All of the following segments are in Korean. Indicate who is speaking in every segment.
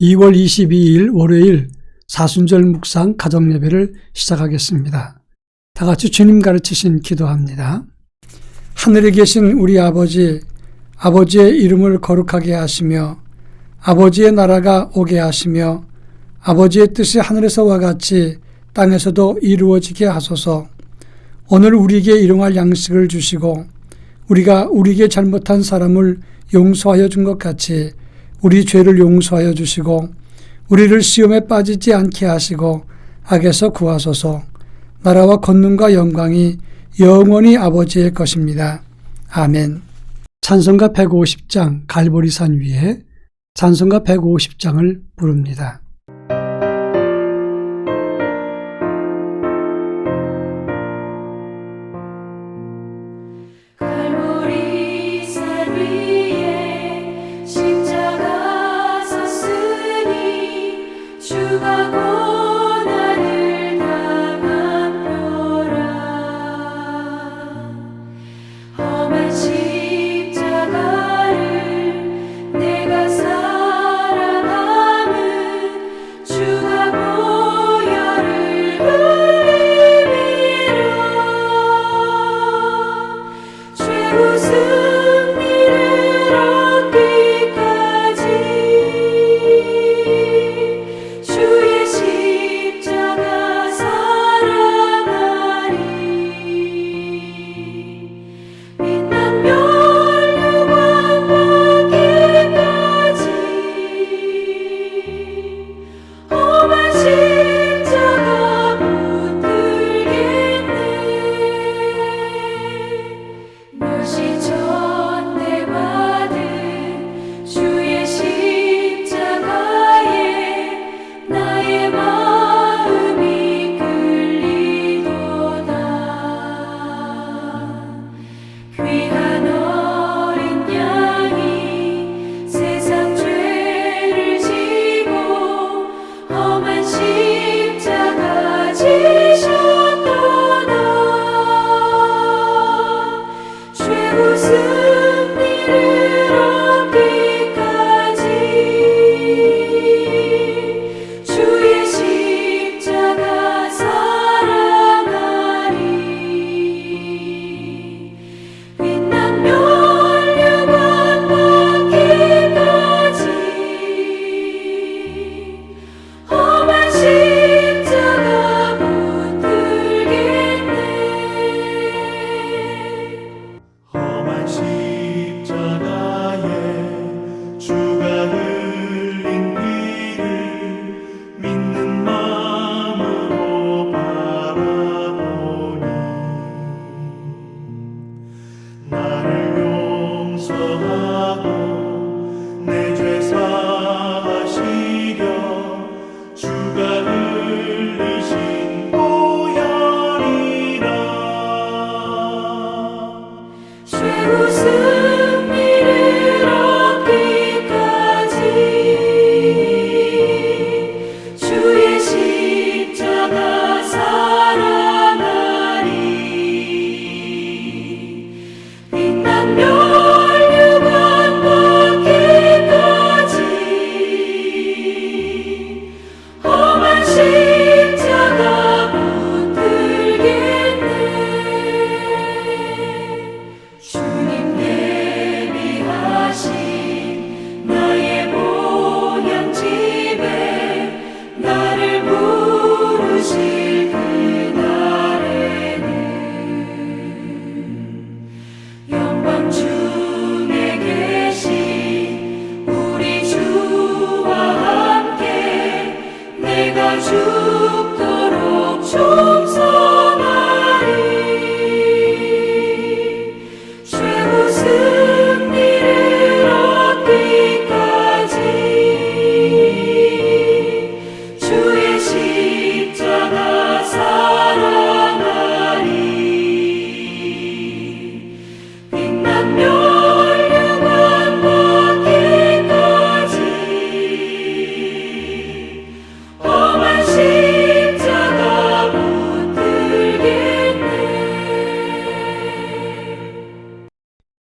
Speaker 1: 2월 22일 월요일 사순절 묵상 가정예배를 시작하겠습니다. 다 같이 주님 가르치신 기도합니다. 하늘에 계신 우리 아버지, 아버지의 이름을 거룩하게 하시며 아버지의 나라가 오게 하시며 아버지의 뜻이 하늘에서와 같이 땅에서도 이루어지게 하소서. 오늘 우리에게 일용할 양식을 주시고 우리가 우리에게 잘못한 사람을 용서하여 준 것 같이 우리 죄를 용서하여 주시고 우리를 시험에 빠지지 않게 하시고 악에서 구하소서. 나라와 권능과 영광이 영원히 아버지의 것입니다. 아멘. 찬송가 150장 갈보리산 위에 찬송가 150장을 부릅니다.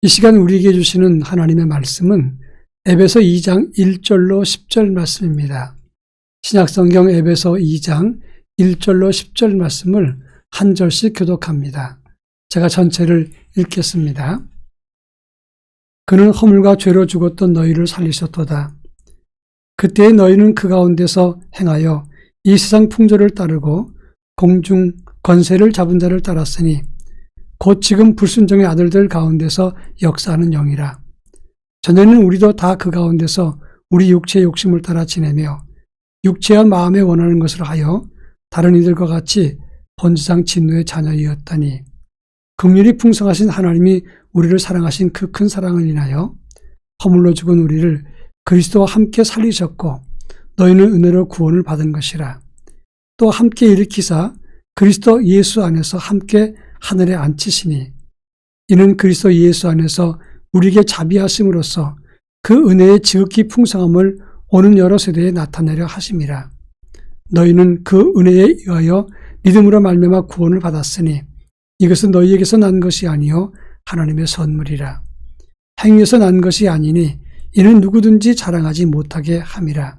Speaker 1: 이 시간 우리에게 주시는 하나님의 말씀은 에베소 2장 1절로 10절 말씀입니다. 신약성경 에베소 2장 1절로 10절 말씀을 한 절씩 교독합니다. 제가 전체를 읽겠습니다. 그는 허물과 죄로 죽었던 너희를 살리셨도다. 그때의 너희는 그 가운데서 행하여 이 세상 풍조를 따르고 공중 권세를 잡은 자를 따랐으니 곧 지금 불순종의 아들들 가운데서 역사하는 영이라. 전에는 우리도 다 그 가운데서 우리 육체의 욕심을 따라 지내며 육체와 마음에 원하는 것을 하여 다른 이들과 같이 본질상 진노의 자녀이었다니 긍휼이 풍성하신 하나님이 우리를 사랑하신 그 큰 사랑을 인하여 허물로 죽은 우리를 그리스도와 함께 살리셨고 너희는 은혜로 구원을 받은 것이라. 또 함께 일으키사 그리스도 예수 안에서 함께 하늘에 앉히시니 이는 그리스도 예수 안에서 우리에게 자비하심으로써 그 은혜의 지극히 풍성함을 오는 여러 세대에 나타내려 하심이라. 너희는 그 은혜에 의하여 믿음으로 말미암아 구원을 받았으니 이것은 너희에게서 난 것이 아니요 하나님의 선물이라. 행위에서 난 것이 아니니 이는 누구든지 자랑하지 못하게 함이라.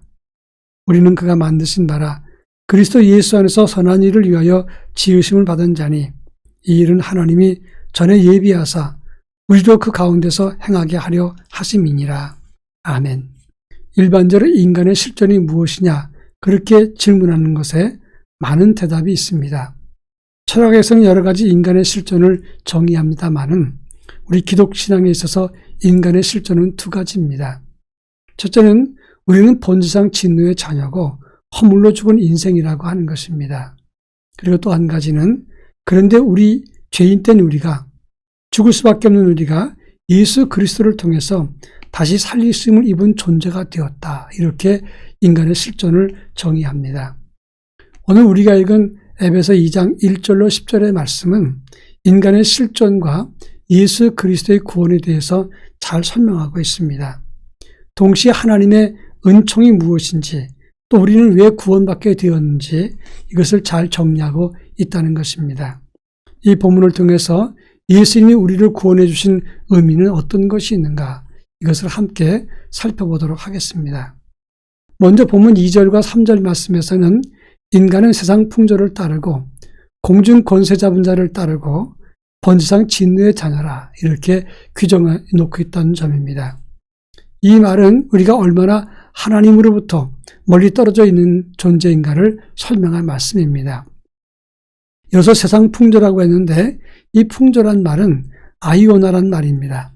Speaker 1: 우리는 그가 만드신 바라 그리스도 예수 안에서 선한 일을 위하여 지으심을 받은 자니 이 일은 하나님이 전에 예비하사 우리도 그 가운데서 행하게 하려 하심이니라. 아멘. 일반적으로 인간의 실존이 무엇이냐 그렇게 질문하는 것에 많은 대답이 있습니다. 철학에서는 여러 가지 인간의 실존을 정의합니다마는 우리 기독신앙에 있어서 인간의 실존은 두 가지입니다. 첫째는 우리는 본질상 진노의 자녀고 허물로 죽은 인생이라고 하는 것입니다. 그리고 또 한 가지는 그런데 우리 죄인된 우리가 죽을 수밖에 없는 우리가 예수 그리스도를 통해서 다시 살리심을 입은 존재가 되었다. 이렇게 인간의 실존을 정의합니다. 오늘 우리가 읽은 에베소 2장 1절로 10절의 말씀은 인간의 실존과 예수 그리스도의 구원에 대해서 잘 설명하고 있습니다. 동시에 하나님의 은총이 무엇인지 또 우리는 왜 구원받게 되었는지 이것을 잘 정리하고 있다는 것입니다. 이 본문을 통해서 예수님이 우리를 구원해 주신 의미는 어떤 것이 있는가 이것을 함께 살펴보도록 하겠습니다. 먼저 본문 2절과 3절 말씀에서는 인간은 세상 풍조를 따르고 공중 권세 잡은 자를 따르고 본질상 진노의 자녀라 이렇게 규정해 놓고 있다는 점입니다. 이 말은 우리가 얼마나 하나님으로부터 멀리 떨어져 있는 존재인가를 설명한 말씀입니다. 여기서 세상 풍조라고 했는데 이 풍조란 말은 아이오나란 말입니다.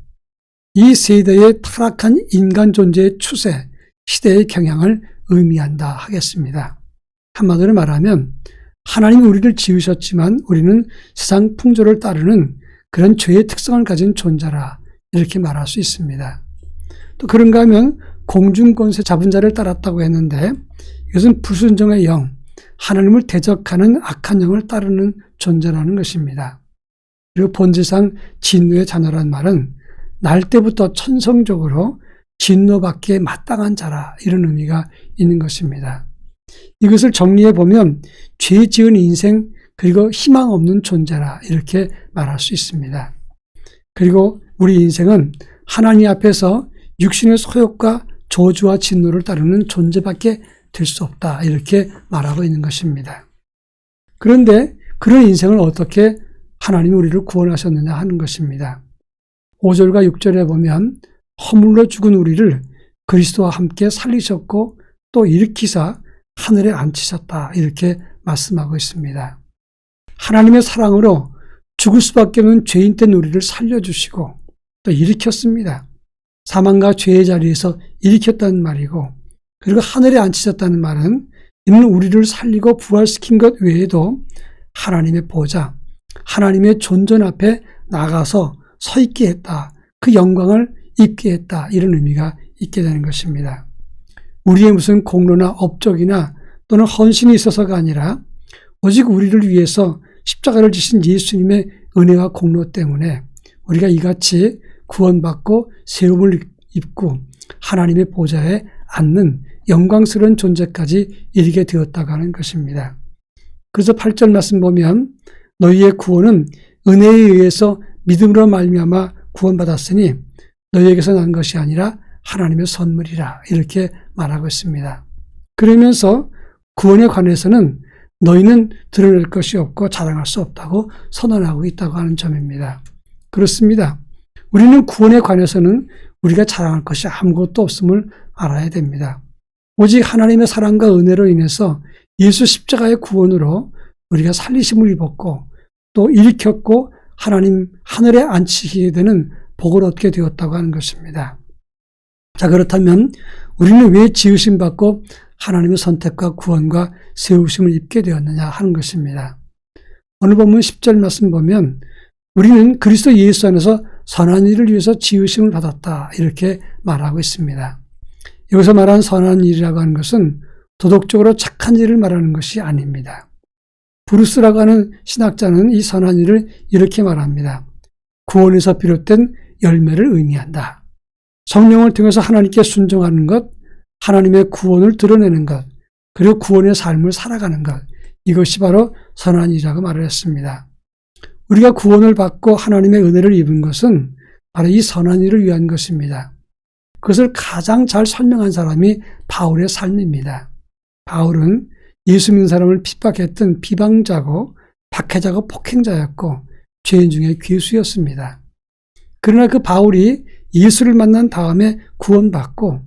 Speaker 1: 이 세대의 타락한 인간 존재의 추세, 시대의 경향을 의미한다 하겠습니다. 한마디로 말하면 하나님이 우리를 지으셨지만 우리는 세상 풍조를 따르는 그런 죄의 특성을 가진 존재라 이렇게 말할 수 있습니다. 또 그런가 하면 공중권세 잡은 자를 따랐다고 했는데 이것은 불순종의 영, 하나님을 대적하는 악한 영을 따르는 존재라는 것입니다. 그리고 본질상 진노의 자녀란 말은 날 때부터 천성적으로 진노받기에 마땅한 자라 이런 의미가 있는 것입니다. 이것을 정리해 보면 죄 지은 인생 그리고 희망 없는 존재라 이렇게 말할 수 있습니다. 그리고 우리 인생은 하나님 앞에서 육신의 소욕과 저주와 진노를 따르는 존재밖에 될 수 없다 이렇게 말하고 있는 것입니다. 그런데 그런 인생을 어떻게 하나님이 우리를 구원하셨느냐 하는 것입니다. 5절과 6절에 보면 허물로 죽은 우리를 그리스도와 함께 살리셨고 또 일으키사 하늘에 앉히셨다 이렇게 말씀하고 있습니다. 하나님의 사랑으로 죽을 수밖에 없는 죄인된 우리를 살려주시고 또 일으켰습니다. 사망과 죄의 자리에서 일으켰다는 말이고 그리고 하늘에 앉히셨다는 말은 이는 우리를 살리고 부활시킨 것 외에도 하나님의 보좌, 하나님의 존전 앞에 나가서 서 있게 했다. 그 영광을 입게 했다. 이런 의미가 있게 되는 것입니다. 우리의 무슨 공로나 업적이나 또는 헌신이 있어서가 아니라 오직 우리를 위해서 십자가를 지신 예수님의 은혜와 공로 때문에 우리가 이같이 구원받고 세움을 입고 하나님의 보좌에 앉는 영광스러운 존재까지 이르게 되었다고 하는 것입니다. 그래서 8절 말씀 보면 너희의 구원은 은혜에 의해서 믿음으로 말미암아 구원받았으니 너희에게서 난 것이 아니라 하나님의 선물이라 이렇게 말하고 있습니다. 그러면서 구원에 관해서는 너희는 드러낼 것이 없고 자랑할 수 없다고 선언하고 있다고 하는 점입니다. 그렇습니다. 우리는 구원에 관해서는 우리가 자랑할 것이 아무것도 없음을 알아야 됩니다. 오직 하나님의 사랑과 은혜로 인해서 예수 십자가의 구원으로 우리가 살리심을 입었고 또 일으켰고 하나님 하늘에 앉히게 되는 복을 얻게 되었다고 하는 것입니다. 자, 그렇다면 우리는 왜 지으심 받고 하나님의 선택과 구원과 세우심을 입게 되었느냐 하는 것입니다. 오늘 본문 10절 말씀 보면 우리는 그리스도 예수 안에서 선한 일을 위해서 지으심을 받았다 이렇게 말하고 있습니다. 여기서 말하는 선한 일이라고 하는 것은 도덕적으로 착한 일을 말하는 것이 아닙니다. 브루스라고 하는 신학자는 이 선한 일을 이렇게 말합니다. 구원에서 비롯된 열매를 의미한다. 성령을 통해서 하나님께 순종하는 것, 하나님의 구원을 드러내는 것, 그리고 구원의 삶을 살아가는 것, 이것이 바로 선한 일이라고 말을 했습니다. 우리가 구원을 받고 하나님의 은혜를 입은 것은 바로 이 선한 일을 위한 것입니다. 그것을 가장 잘 설명한 사람이 바울의 삶입니다. 바울은 예수 믿는 사람을 핍박했던 비방자고 박해자고 폭행자였고 죄인 중에 괴수였습니다. 그러나 그 바울이 예수를 만난 다음에 구원받고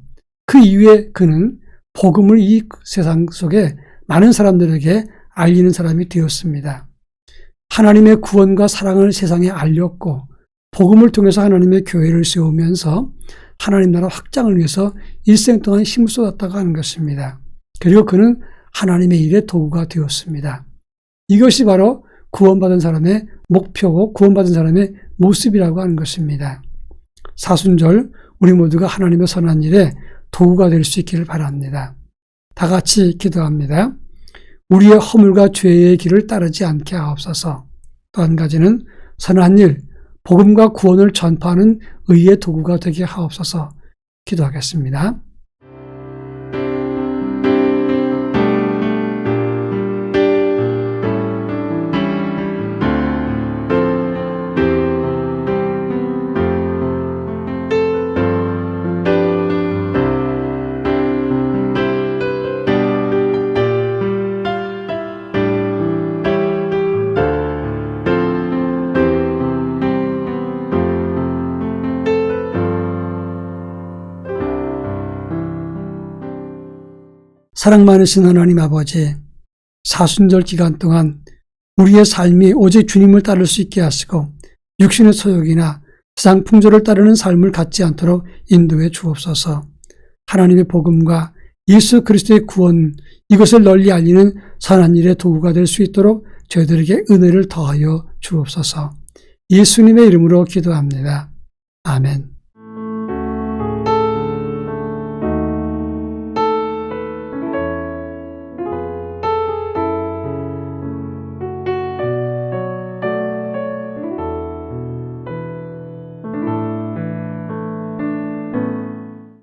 Speaker 1: 그 이후에 그는 복음을 이 세상 속에 많은 사람들에게 알리는 사람이 되었습니다. 하나님의 구원과 사랑을 세상에 알렸고 복음을 통해서 하나님의 교회를 세우면서 하나님 나라 확장을 위해서 일생 동안 힘을 쏟았다고 하는 것입니다. 그리고 그는 하나님의 일의 도구가 되었습니다. 이것이 바로 구원받은 사람의 목표고 구원받은 사람의 모습이라고 하는 것입니다. 사순절 우리 모두가 하나님의 선한 일에 도구가 될 수 있기를 바랍니다. 다 같이 기도합니다. 우리의 허물과 죄의 길을 따르지 않게 하옵소서. 또 한 가지는 선한 일, 복음과 구원을 전파하는 의의 도구가 되게 하옵소서. 기도하겠습니다. 사랑 많으신 하나님 아버지, 사순절 기간 동안 우리의 삶이 오직 주님을 따를 수 있게 하시고 육신의 소욕이나 세상 풍조를 따르는 삶을 갖지 않도록 인도해 주옵소서. 하나님의 복음과 예수 그리스도의 구원, 이것을 널리 알리는 선한 일의 도구가 될 수 있도록 저희들에게 은혜를 더하여 주옵소서. 예수님의 이름으로 기도합니다. 아멘.